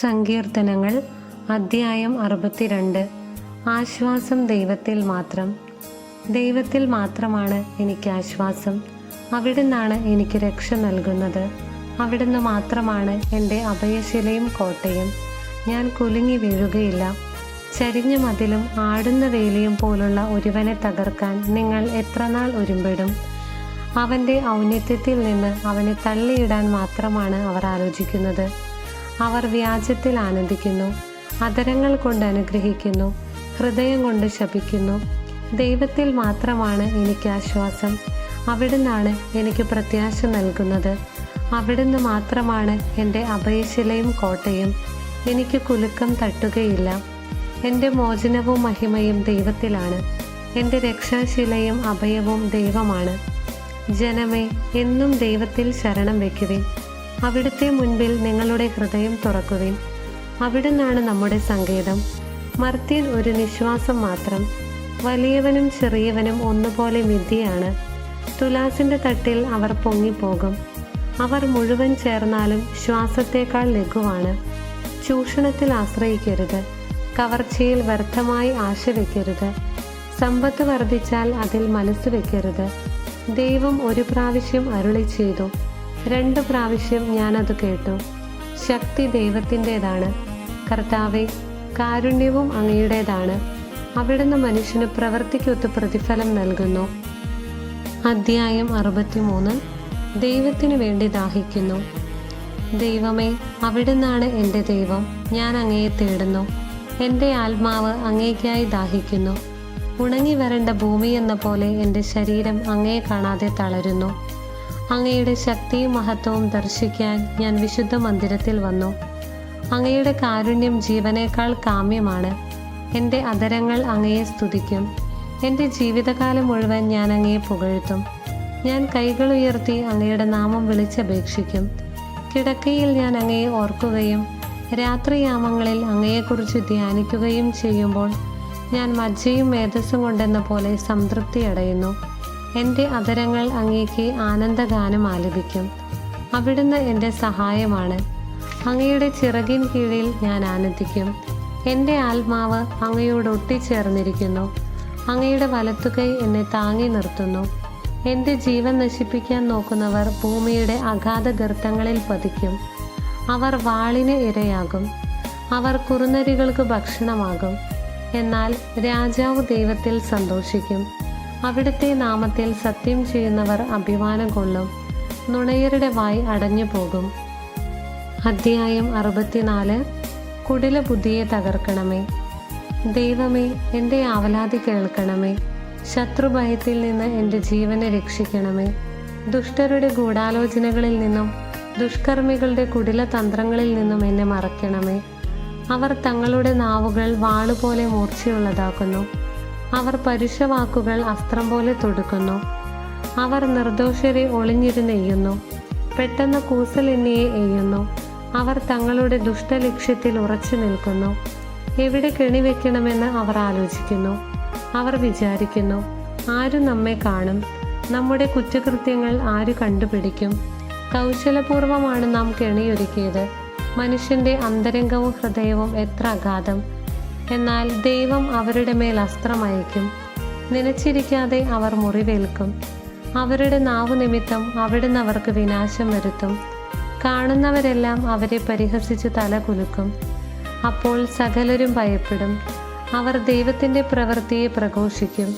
സങ്കീർത്തനങ്ങൾ അധ്യായം 62. ആശ്വാസം ദൈവത്തിൽ മാത്രം. ദൈവത്തിൽ മാത്രമാണ് എനിക്ക് ആശ്വാസം. അവിടുന്നാണ് എനിക്ക് രക്ഷ നൽകുന്നത്. അവിടുന്ന് മാത്രമാണ് എൻ്റെ അഭയശിലയും കോട്ടയും. ഞാൻ കുലുങ്ങി വീഴുകയില്ല. ചരിഞ്ഞ മതിലും ആടുന്ന വേലിയും പോലുള്ള ഒരുവനെ തകർക്കാൻ നിങ്ങൾ എത്രനാൾ ഒരുമ്പിടും? അവൻ്റെ ഔന്നത്യത്തിൽ നിന്ന് അവനെ തള്ളിയിടാൻ മാത്രമാണ് അവർ ആലോചിക്കുന്നത്. അവർ വ്യാജത്തിൽ ആനന്ദിക്കുന്നു, അധരങ്ങൾ കൊണ്ട് അനുഗ്രഹിക്കുന്നു, ഹൃദയം കൊണ്ട് ശപിക്കുന്നു. ദൈവത്തിൽ മാത്രമാണ് എനിക്ക് ആശ്വാസം. അവിടുന്നാണ് എനിക്ക് പ്രത്യാശ നൽകുന്നത്. അവിടുന്ന് മാത്രമാണ് എൻ്റെ അഭയശിലയും കോട്ടയും. എനിക്ക് കുലുക്കം തട്ടുകയില്ല. എൻ്റെ മോചനവും മഹിമയും ദൈവത്തിലാണ്. എൻ്റെ രക്ഷാശിലയും അഭയവും ദൈവമാണ്. ജനമേ, എന്നും ദൈവത്തിൽ ശരണം വയ്ക്കുവിൻ. അവിടുത്തെ മുൻപിൽ നിങ്ങളുടെ ഹൃദയം തുറക്കുവിൻ. അവിടുന്നാണ് നമ്മുടെ സങ്കേതം. മർത്യൻ ഒരു നിശ്വാസം മാത്രം. വലിയവനും ചെറിയവനും ഒന്നുപോലെ മിഥ്യയാണ്. തുലാസിൻ്റെ തട്ടിൽ അവർ പൊങ്ങിപ്പോകും. അവർ മുഴുവൻ ചേർന്നാലും ശ്വാസത്തേക്കാൾ ലഘുവാണ്. ചൂഷണത്തിൽ ആശ്രയിക്കരുത്. കവർച്ചയിൽ വ്യർത്ഥമായി ആശ വയ്ക്കരുത്. സമ്പത്ത് വർദ്ധിച്ചാൽ അതിൽ മനസ്സ് വയ്ക്കരുത്. ദൈവം ഒരു പ്രാവശ്യം അരുളി ചെയ്തു, 2 പ്രാവശ്യം ഞാനത് കേട്ടു. ശക്തി ദൈവത്തിൻ്റെതാണ്. കർത്താവേ, കാരുണ്യവും അങ്ങയുടേതാണ്. അവിടുന്ന് മനുഷ്യന് പ്രവൃത്തിക്കൊത്ത് പ്രതിഫലം നൽകുന്നു. അധ്യായം 63. ദൈവത്തിനു വേണ്ടി ദാഹിക്കുന്നു. ദൈവമേ, അവിടുന്നാണ് എൻ്റെ ദൈവം. ഞാൻ അങ്ങയെ തേടുന്നു. എൻ്റെ ആത്മാവ് അങ്ങേക്കായി ദാഹിക്കുന്നു. ഉണങ്ങി വരേണ്ട ഭൂമി എന്ന പോലെ എൻ്റെ ശരീരം അങ്ങയെ കാണാതെ തളരുന്നു. അങ്ങയുടെ ശക്തിയും മഹത്വവും ദർശിക്കാൻ ഞാൻ വിശുദ്ധ മന്ദിരത്തിൽ വന്നു. അങ്ങയുടെ കാരുണ്യം ജീവനേക്കാൾ കാമ്യമാണ്. എൻ്റെ അധരങ്ങൾ അങ്ങയെ സ്തുതിക്കും. എൻ്റെ ജീവിതകാലം മുഴുവൻ ഞാൻ അങ്ങയെ പുകഴ്ത്തും. ഞാൻ കൈകൾ ഉയർത്തി അങ്ങയുടെ നാമം വിളിച്ചപേക്ഷിക്കും. കിടക്കയിൽ ഞാൻ അങ്ങയെ ഓർക്കുകയും രാത്രിയാമങ്ങളിൽ അങ്ങയെക്കുറിച്ച് ധ്യാനിക്കുകയും ചെയ്യുമ്പോൾ ഞാൻ മജ്ജയും മേധസ്സും കൊണ്ടെന്ന പോലെ സംതൃപ്തി അടയുന്നു. എൻ്റെ അധരങ്ങൾ അങ്ങേക്ക് ആനന്ദഗാനം ആലപിക്കും. അവിടുന്ന് എൻ്റെ സഹായമാണ്. അങ്ങയുടെ ചിറകിൻ കീഴിൽ ഞാൻ ആനന്ദിക്കും. എൻ്റെ ആത്മാവ് അങ്ങയോട് ഒട്ടിച്ചേർന്നിരിക്കുന്നു. അങ്ങയുടെ വലത്തുകൈ എന്നെ താങ്ങി നിർത്തുന്നു. എൻ്റെ ജീവൻ നശിപ്പിക്കാൻ നോക്കുന്നവർ ഭൂമിയുടെ അഗാധ ഗർത്തങ്ങളിൽ പതിക്കും. അവർ വാളിന് ഇരയാകും. അവർ കുറുനരികൾക്ക് ഭക്ഷണമാകും. എന്നാൽ രാജാവ് ദൈവത്തിൽ സന്തോഷിക്കും. അവിടുത്തെ നാമത്തിൽ സത്യം ചെയ്യുന്നവർ അഭിമാനം കൊള്ളും. നുണയരുടെ വായ് അടഞ്ഞു പോകും. അധ്യായം 64. കുടില ബുദ്ധിയെ തകർക്കണമേ. ദൈവമേ, എൻ്റെ ആവലാതി കേൾക്കണമേ. ശത്രുഭയത്തിൽ നിന്ന് എൻ്റെ ജീവനെ രക്ഷിക്കണമേ. ദുഷ്ടരുടെ ഗൂഢാലോചനകളിൽ നിന്നും ദുഷ്കർമ്മികളുടെ കുടില തന്ത്രങ്ങളിൽ നിന്നും എന്നെ മറയ്ക്കണമേ. അവർ തങ്ങളുടെ നാവുകൾ വാളുപോലെ മൂർച്ചയുള്ളതാക്കുന്നു. അവർ പരുഷവാക്കുകൾ അസ്ത്രം പോലെ തൊടുക്കുന്നു. അവർ നിർദോഷരെ ഒളിഞ്ഞിരുന്ന് എയ്യുന്നു. പെട്ടെന്ന് കൂസലെന്നിയെ എയ്യുന്നു. അവർ തങ്ങളുടെ ദുഷ്ടലക്ഷ്യത്തിൽ ഉറച്ചു നിൽക്കുന്നു. എവിടെ കെണിവെക്കണമെന്ന് അവർ ആലോചിക്കുന്നു. അവർ വിചാരിക്കുന്നു, ആരു നമ്മെ കാണും? നമ്മുടെ കുറ്റകൃത്യങ്ങൾ ആര് കണ്ടുപിടിക്കും? കൗശലപൂർവമാണ് നാം കെണിയൊരുക്കിയത്. മനുഷ്യൻ്റെ അന്തരംഗവും ഹൃദയവും എത്ര അഗാധം! എന്നാൽ ദൈവം അവരുടെ മേൽ അസ്ത്രമയക്കും. നനച്ചിരിക്കാതെ അവർ മുറിവേൽക്കും. അവരുടെ നാവു നിമിത്തം അവിടുന്ന് അവർക്ക് വിനാശം വരുത്തും. കാണുന്നവരെല്ലാം അവരെ പരിഹസിച്ച് തല കുലുക്കും. അപ്പോൾ സകലരും ഭയപ്പെടും. അവർ ദൈവത്തിൻ്റെ പ്രവൃത്തിയെ പ്രഘോഷിക്കും.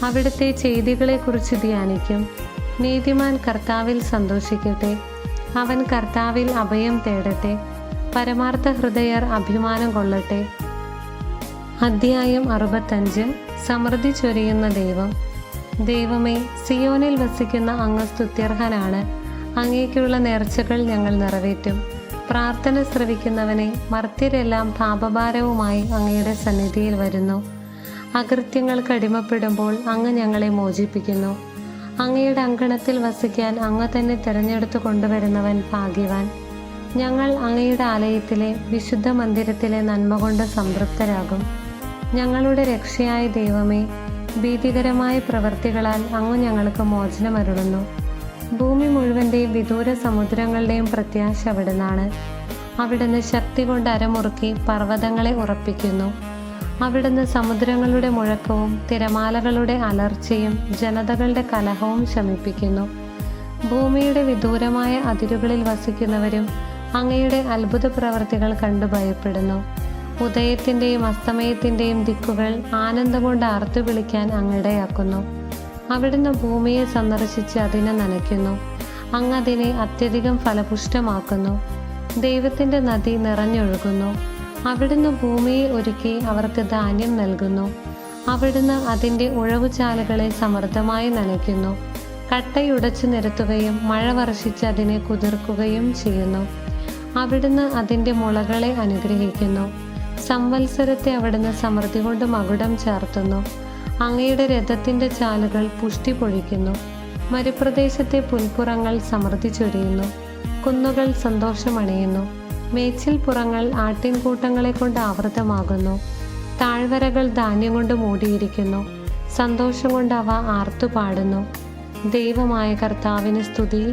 അവിടുത്തെ ചെയ്തികളെക്കുറിച്ച് ധ്യാനിക്കും. നീതിമാൻ കർത്താവിൽ സന്തോഷിക്കട്ടെ. അവൻ കർത്താവിൽ അഭയം തേടട്ടെ. പരമാർത്ഥ ഹൃദയർ അഭിമാനം കൊള്ളട്ടെ. അധ്യായം 65. സമൃദ്ധി ചൊരിയുന്ന ദൈവം. ദൈവമേ, സിയോനിൽ വസിക്കുന്ന അങ്ങ് സ്തുത്യർഹനാണ്. അങ്ങേക്കുള്ള നേർച്ചകൾ ഞങ്ങൾ നിറവേറ്റും. പ്രാർത്ഥന ശ്രവിക്കുന്നവനെ, മർത്യരെല്ലാം പാപഭാരവുമായി അങ്ങയുടെ സന്നിധിയിൽ വരുന്നു. അകൃത്യങ്ങൾക്ക് അടിമപ്പെടുമ്പോൾ അങ്ങ് ഞങ്ങളെ മോചിപ്പിക്കുന്നു. അങ്ങയുടെ അങ്കണത്തിൽ വസിക്കാൻ അങ്ങ് തന്നെ തിരഞ്ഞെടുത്തു കൊണ്ടുവരുന്നവൻ ഭാഗ്യവാൻ. ഞങ്ങൾ അങ്ങയുടെ ആലയത്തിലെ വിശുദ്ധ മന്ദിരത്തിലെ നന്മ കൊണ്ട് സംതൃപ്തരാകും. ഞങ്ങളുടെ രക്ഷയായ ദൈവമേ, ഭീതികരമായ പ്രവൃത്തികളാൽ അങ്ങ് ഞങ്ങൾക്ക് മോചനമരുളുന്നു. ഭൂമി മുഴുവൻ്റെയും വിദൂര സമുദ്രങ്ങളുടെയും പ്രത്യാശ അവിടുന്നാണ്. അവിടുന്ന് ശക്തി കൊണ്ട് അരമുറുക്കി പർവ്വതങ്ങളെ ഉറപ്പിക്കുന്നു. അവിടുന്ന് സമുദ്രങ്ങളുടെ മുഴക്കവും തിരമാലകളുടെ അലർച്ചയും ജനതകളുടെ കലഹവും ശമിപ്പിക്കുന്നു. ഭൂമിയുടെ വിദൂരമായ അതിരുകളിൽ വസിക്കുന്നവരും അങ്ങയുടെ അത്ഭുത പ്രവർത്തികൾ കണ്ടു ഭയപ്പെടുന്നു. ഉദയത്തിൻ്റെയും അസ്തമയത്തിൻ്റെയും ദിക്കുകൾ ആനന്ദം കൊണ്ട് ആർത്തു വിളിക്കാൻ അങ്ങിടയാക്കുന്നു. അവിടുന്ന് ഭൂമിയെ സന്ദർശിച്ച് അതിനെ നനയ്ക്കുന്നു. അങ്ങ് അതിനെ അത്യധികം ഫലപുഷ്ടമാക്കുന്നു. ദൈവത്തിൻ്റെ നദി നിറഞ്ഞൊഴുകുന്നു. അവിടുന്ന് ഭൂമിയെ ഒരുക്കി അവർക്ക് ധാന്യം നൽകുന്നു. അവിടുന്ന് അതിൻ്റെ ഉഴവുചാലുകളെ സമൃദ്ധമായി നനയ്ക്കുന്നു. കട്ടയുടച്ചു നിരത്തുകയും മഴ വർഷിച്ച് അതിനെ കുതിർക്കുകയും ചെയ്യുന്നു. അവിടുന്ന് അതിൻ്റെ മുളകളെ അനുഗ്രഹിക്കുന്നു. സംവത്സരത്തെ അവിടുന്ന് സമൃദ്ധി കൊണ്ട് മകുടം ചാർത്തുന്നു. അങ്ങയുടെ രഥത്തിൻ്റെ ചാലുകൾ പുഷ്ടി പൊഴിക്കുന്നു. മരുപ്രദേശത്തെ പുൽപ്പുറങ്ങൾ സമൃദ്ധി ചൊരിയുന്നു. കുന്നുകൾ സന്തോഷമണിയുന്നു. മേച്ചിൽപ്പുറങ്ങൾ ആട്ടിൻകൂട്ടങ്ങളെ കൊണ്ട് ആവൃതമാകുന്നു. താഴ്വരകൾ ധാന്യം കൊണ്ട് മൂടിയിരിക്കുന്നു. സന്തോഷം കൊണ്ട് അവ ആർത്തുപാടുന്നു. ദൈവമായ കർത്താവിന് സ്തുതി.